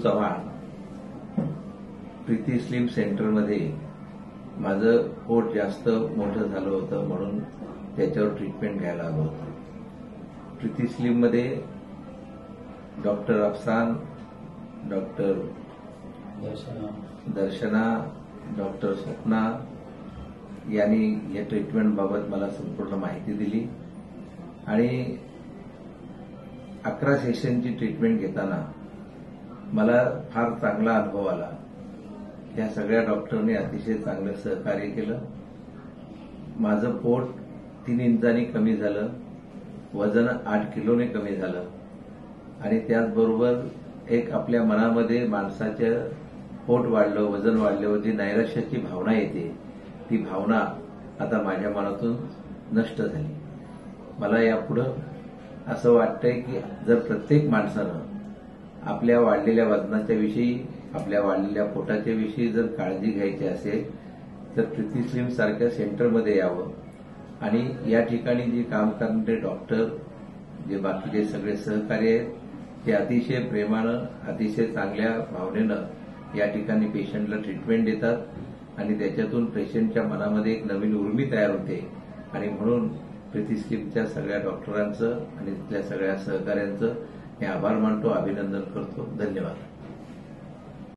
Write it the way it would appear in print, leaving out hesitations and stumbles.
Chavan, Preeti slim सेंटरमध्ये माझं पोट जास्त मोठं झालं होतं म्हणून त्याच्यावर ट्रीटमेंट घ्यायला आलो होतो. प्रीती स्लिममध्ये डॉक्टर अफसान, डॉक्टर दर्शना, डॉक्टर स्वप्ना यांनी या ट्रीटमेंटबाबत मला संपूर्ण माहिती दिली आणि 11 सेशनची ट्रीटमेंट घेताना मला फार चांगला अनुभव आला. या सगळ्या डॉक्टरने अतिशय चांगलं सहकार्य केलं. माझं पोट 3 इंचांनी कमी झालं, वजन 8 किलोने कमी झालं आणि त्याचबरोबर एक आपल्या मनामध्ये माणसाच्या पोट वाढलं, वजन वाढल्यावर जी नैराश्याची भावना येते, ती भावना आता माझ्या मनातून नष्ट झाली. मला यापुढं असं वाटतंय की जर प्रत्येक माणसानं आपल्या वाढलेल्या वजनाच्या विषयी, आपल्या वाढलेल्या पोटाच्या विषयी जर काळजी घ्यायची असेल तर प्रीती स्लिम सारख्या सेंटरमध्ये यावं आणि या ठिकाणी जे काम करणारे डॉक्टर, जे बाकीचे सगळे सहकारी आहेत, ते अतिशय प्रेमानं, अतिशय चांगल्या भावनेनं या ठिकाणी पेशंटला ट्रीटमेंट देतात आणि त्याच्यातून पेशंटच्या मनामध्ये एक नवीन उर्मी तयार होते आणि म्हणून प्रीती स्लिमच्या सगळ्या डॉक्टरांचं आणि तिथल्या सगळ्या सहकाऱ्यांचं मी आभार मानतो, अभिनंदन करतो. धन्यवाद.